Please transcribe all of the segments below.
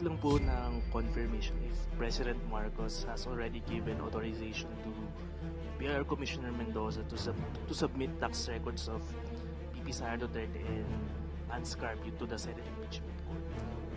check lang po ng confirmation if President Marcos has already given authorization to BIR Commissioner Mendoza to submit tax records of VP Sara Duterte and Ann Scarpio to the Senate Impeachment Court.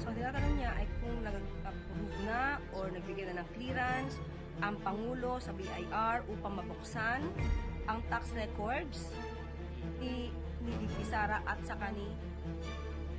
So, ang tinatanong niya ay kung nag-approve na or nagbigay na ng clearance ang Pangulo sa BIR upang mabuksan ang tax records ni VP Sara at saka ni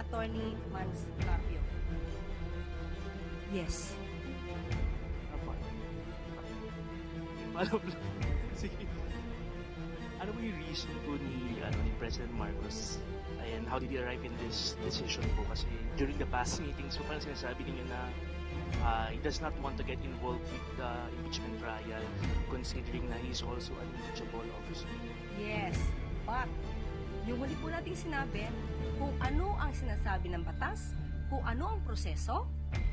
Attorney Mans Carpio. Yes. Sige. Ano po yung reason po ni President Marcos? And how did he arrive in this decision po? Kasi during the past meetings, so parang sinasabi ninyo na he does not want to get involved with the impeachment trial considering na he's also an impeachable officer. Yes. But, yung huli po nating sinabi, kung ano ang sinasabi ng batas, kung ano ang proseso,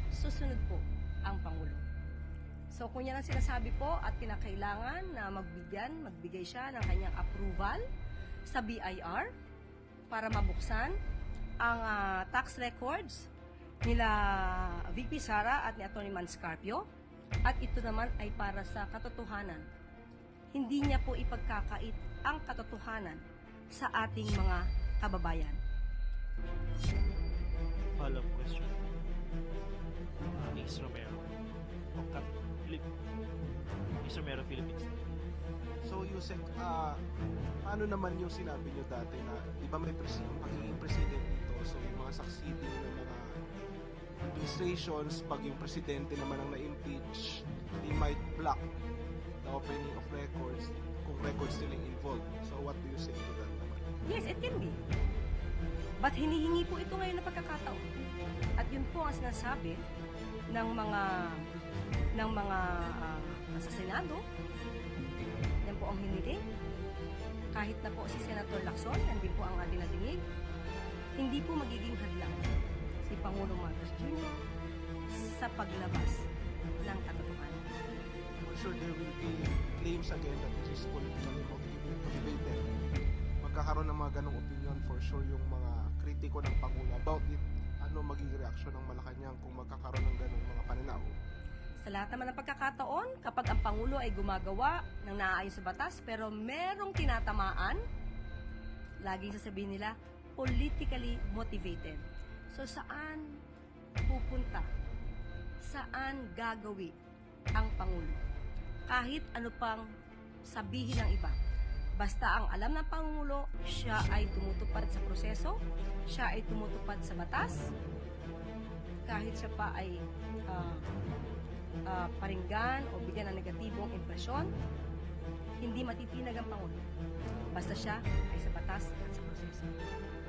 susunod po ang Pangulo. So kung yan ang sinasabi po at kinakailangan na magbigay siya ng kanyang approval sa BIR para mabuksan ang tax records nila VP Sara at ni Atty. Mans Carpio, at ito naman ay para sa katotohanan. Hindi niya po ipagkakait ang katotohanan sa ating mga kababayan. Follow-up question. Ace Romero. Ace Romero, Philippines. So, Yusek, paano naman yung sinabi nyo dati na, di ba may magiging president dito, so yung mga succeeding na mga administrations, pag yung presidente naman ang na-impeach, they might block the opening of records kung records nila involved. So, what do you say to that naman? Yes, it can be. But hinihingi po ito ngayon na pagkakataon. At yun po ang sinasabi ng mga sa Senado. Yan po ang hiniling. Kahit na po si Senator Lacson, yan din po ang ating nadinig, hindi po magiging hadlang si Pangulong Marcos Jr. sa paglabas ng katotohanan. For sure, there will be claims again that this is politically motivated. Magkakaroon ng mga ganong opinion, for sure, yung mga kritiko ng Pangulo about it. Ano magiging reaksyon ng Malacanang kung magkakaroon ng ganong mga pananaw? Sa lahat naman ng pagkakataon, kapag ang Pangulo ay gumagawa ng naaayon sa batas pero merong tinatamaan, laging sasabihin nila, politically motivated. So saan pupunta? Saan gagawi ang Pangulo? Kahit ano pang sabihin ng iba. Basta ang alam ng Pangulo, siya ay tumutupad sa proseso, siya ay tumutupad sa batas, kahit siya pa ay paringgan o bigyan ng negatibong impresyon, hindi matitinag ang Pangulo. Basta siya ay sa batas at sa proseso.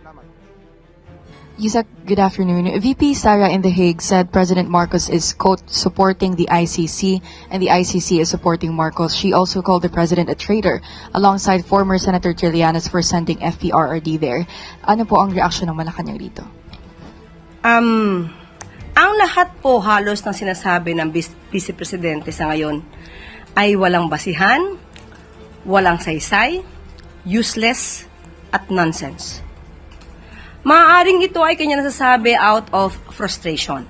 Salamat. Yusek, good afternoon. VP Sara in The Hague said President Marcos is, quote, supporting the ICC and the ICC is supporting Marcos. She also called the president a traitor alongside former Senator Trillanes for sending FPRRD there. Ano po ang reaksyon ng Malacanang dito? Ang lahat po halos ng sinasabi ng Vice Presidente sa ngayon ay walang basihan, walang saysay, useless, at nonsense. Maaaring ito ay kanya nasasabi out of frustration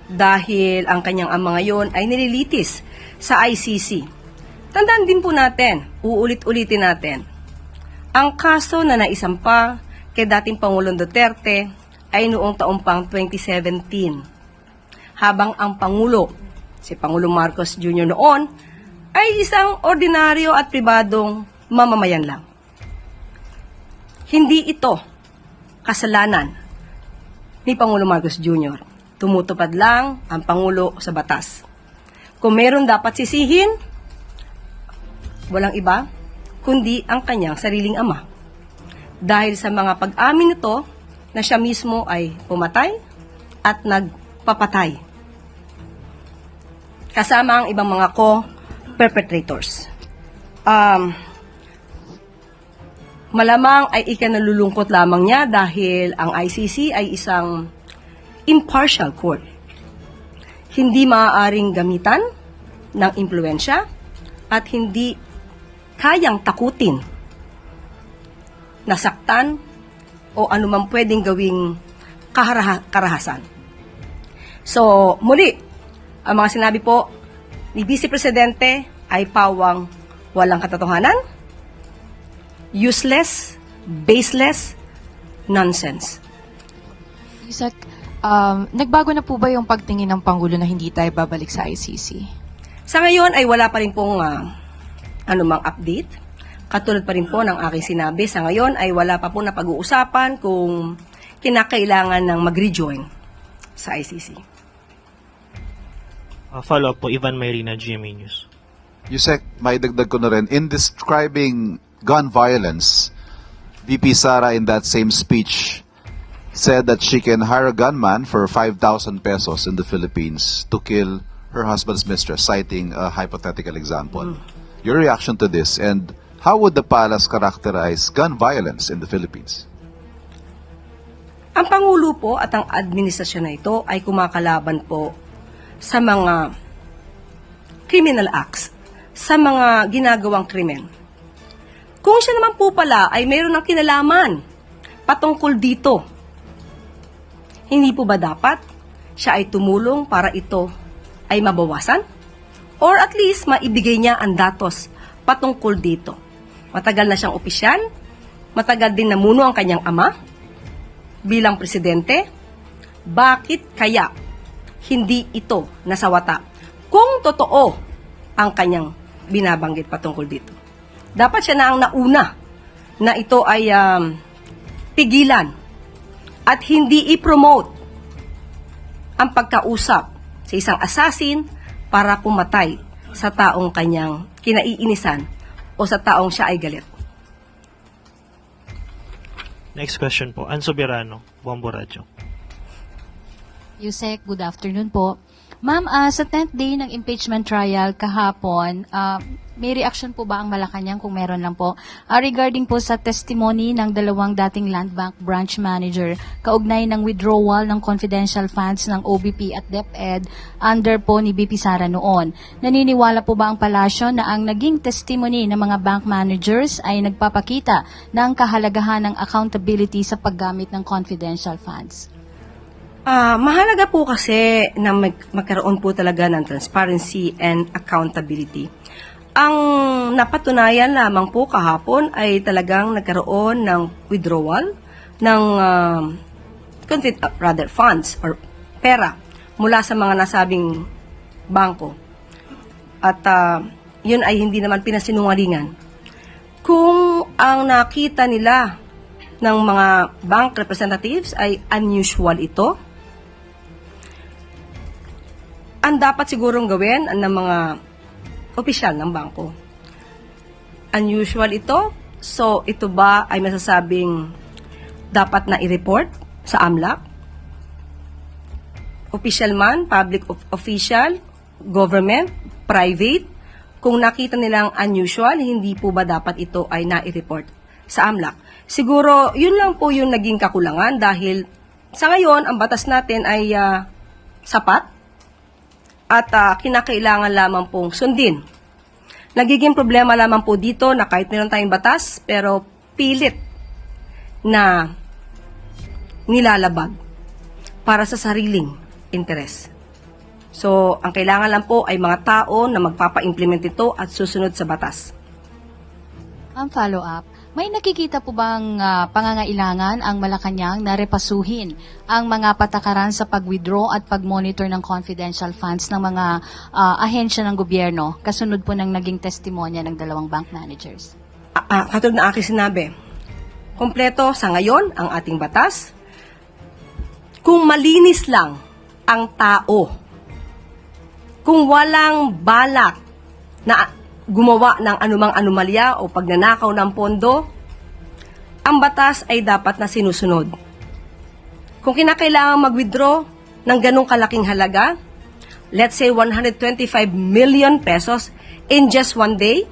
dahil ang kanyang ama ngayon ay nililitis sa ICC. Tandaan din po natin, uulit-ulitin natin, ang kaso na naisampa kay dating Pangulong Duterte ay noong taong pang 2017. Habang ang Pangulo, si Pangulong Marcos Jr. noon, ay isang ordinaryo at pribadong mamamayan lang. Hindi ito kasalanan ni Pangulong Marcos Jr. Tumutupad lang ang Pangulo sa batas. Kung meron dapat sisihin, walang iba, kundi ang kanyang sariling ama. Dahil sa mga pag-amin nito na siya mismo ay pumatay at nagpapatay. Kasama ang ibang mga co-perpetrators. Malamang ay ikanalulungkot lamang niya dahil ang ICC ay isang impartial court. Hindi maaaring gamitan ng impluensya at hindi kayang takutin, nasaktan o anumang pwedeng gawing karahasan. So, muli, ang mga sinabi po ni Vice Presidente ay pawang walang katotohanan, useless, baseless, nonsense. Yusek, nagbago na po ba yung pagtingin ng Pangulo na hindi tayo babalik sa ICC? Sa ngayon ay wala pa rin pong anumang update. Katulad pa rin po ng aking sinabi, sa ngayon ay wala pa po na pag-uusapan kung kinakailangan ng mag-rejoin sa ICC. Follow-up po, Ivan Mayrina, GMA News. Yusek, maidagdag ko na rin, in describing gun violence, VP Sara in that same speech said that she can hire a gunman for 5,000 pesos in the Philippines to kill her husband's mistress, citing a hypothetical example. Your reaction to this, and how would the palace characterize gun violence in the Philippines? Ang Pangulo po at ang administrasyon na ito ay kumakalaban po sa mga criminal acts, sa mga ginagawang krimen. Kung siya naman po pala ay mayroon ng kinalaman patungkol dito, hindi po ba dapat siya ay tumulong para ito ay mabawasan? Or at least maibigay niya ang datos patungkol dito. Matagal na siyang opisyal, matagal din namuno ang kanyang ama bilang presidente. Bakit kaya hindi ito nasawata kung totoo ang kanyang binabanggit patungkol dito? Dapat siya na ang nauna na ito ay pigilan at hindi i-promote ang pagkausap sa isang assassin para pumatay sa taong kanyang kinaiinisan o sa taong siya ay galit. Next question po, Ann Soberano, Bombo Radio. Yusek, good afternoon po. Ma'am, sa 10th day ng impeachment trial kahapon, may reaction po ba ang Malacanang kung meron lang po? Regarding po sa testimony ng dalawang dating Land Bank branch manager, kaugnay ng withdrawal ng confidential funds ng OBP at DepEd under po ni BP Sara noon. Naniniwala po ba ang palasyo na ang naging testimony ng mga bank managers ay nagpapakita ng kahalagahan ng accountability sa paggamit ng confidential funds? Mahalaga po kasi na magkaroon po talaga ng transparency and accountability. Ang napatunayan lamang po kahapon ay talagang nagkaroon ng withdrawal ng funds or pera mula sa mga nasabing bangko. At yun ay hindi naman pinasinungalingan. Kung ang nakita nila ng mga bank representatives ay unusual ito, ang dapat sigurong gawin ng mga opisyal ng bangko. Unusual ito, so ito ba ay masasabing dapat na i-report sa AMLAC? Official man, public official, government, private, kung nakita nilang unusual, hindi po ba dapat ito ay na-i-report sa AMLAC? Siguro, yun lang po yung naging kakulangan dahil sa ngayon, ang batas natin ay sapat at kinakailangan lamang pong sundin. Nagiging problema lamang po dito na kahit meron tayong batas, pero pilit na nilalabag para sa sariling interes. So, ang kailangan lang po ay mga tao na magpapa-implement ito at susunod sa batas. Ang follow-up, may nakikita po bang pangangailangan ang Malacanang na repasuhin ang mga patakaran sa pag-withdraw at pag-monitor ng confidential funds ng mga ahensya ng gobyerno kasunod po ng naging testimonya ng dalawang bank managers? Katulad na aking sinabi, kompleto sa ngayon ang ating batas. Kung malinis lang ang tao, kung walang balak na gumawa ng anumang anomalya o pagnanakaw ng pondo, ang batas ay dapat na sinusunod. Kung kinakailangan mag-withdraw ng ganong kalaking halaga, let's say 125 million pesos in just one day,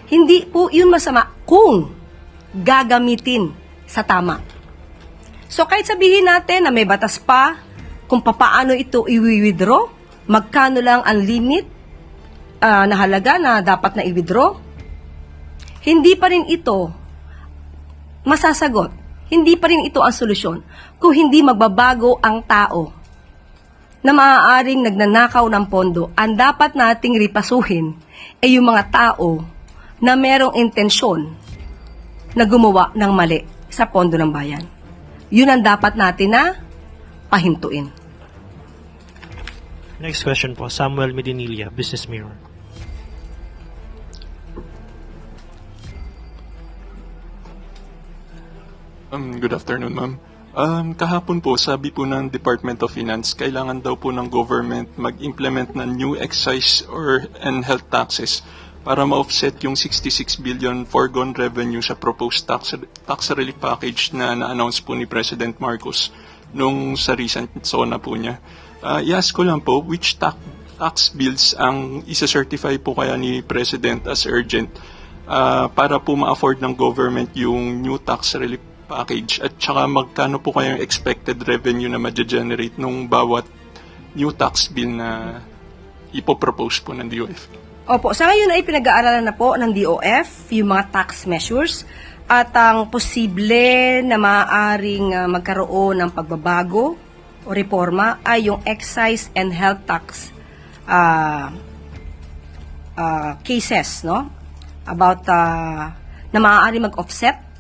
hindi po yun masama kung gagamitin sa tama. So kahit sabihin natin na may batas pa kung papaano ito i-withdraw, magkano lang ang limit na halaga na dapat na i-withdraw, hindi pa rin ito masasagot. Hindi pa rin ito ang solusyon kung hindi magbabago ang tao na maaaring nagnanakaw ng pondo, ang dapat nating ripasuhin ay yung mga tao na merong intensyon na gumawa ng mali sa pondo ng bayan. Yun ang dapat natin na pahintuin. Next question po, Samuel Medinilla, Business Mirror. Good afternoon, ma'am. Kahapon po, sabi po ng Department of Finance, kailangan daw po ng government mag-implement ng new excise and health taxes para ma-offset yung 66 billion foregone revenue sa proposed tax relief package na na-announce po ni President Marcos nung sa recent SONA po niya. I-ask ko lang po, which tax bills ang isa-certify po kaya ni President as urgent para po ma-afford ng government yung new tax relief package, at saka magkano po kayang expected revenue na ma-generate nung bawat new tax bill na ipopropose po ng DOF? Opo, sa ngayon ay pinag-aaralan na po ng DOF yung mga tax measures at ang posible na maaaring magkaroon ng pagbabago o reforma ay yung excise and health tax cases, no? About na maaaring mag-offset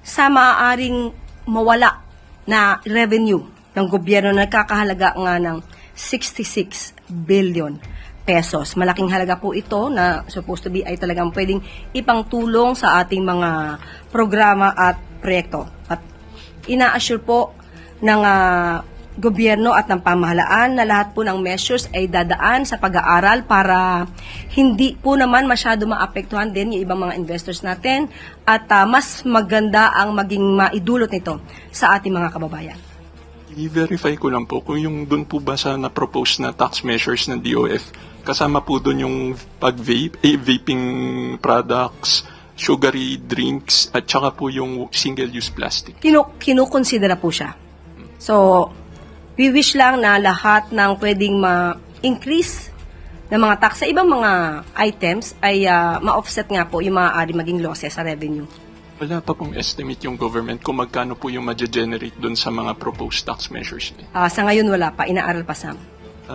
sa maaaring mawala na revenue ng gobyerno na nagkakahalaga nga ng 66 billion pesos. Malaking halaga po ito na supposed to be ay talagang pwedeng ipangtulong sa ating mga programa at proyekto. At ina-assure po ng gobyerno at ng pamahalaan na lahat po ng measures ay dadaan sa pag-aaral para hindi po naman masyado maapektuhan din yung ibang mga investors natin at mas maganda ang maging maidulot nito sa ating mga kababayan. I-verify ko lang po kung yung dun po ba sa na-propose na tax measures ng DOF, kasama po dun yung vaping products, sugary drinks, at saka po yung single-use plastic. Kinukonsidera po siya. So, we wish lang na lahat ng pwedeng ma-increase ng mga tax sa ibang mga items ay ma-offset nga po yung maaari maging losses sa revenue. Wala pa pong estimate yung government kung magkano po yung ma-generate dun sa mga proposed tax measures. Sa ngayon wala pa, inaaral pa, Sam.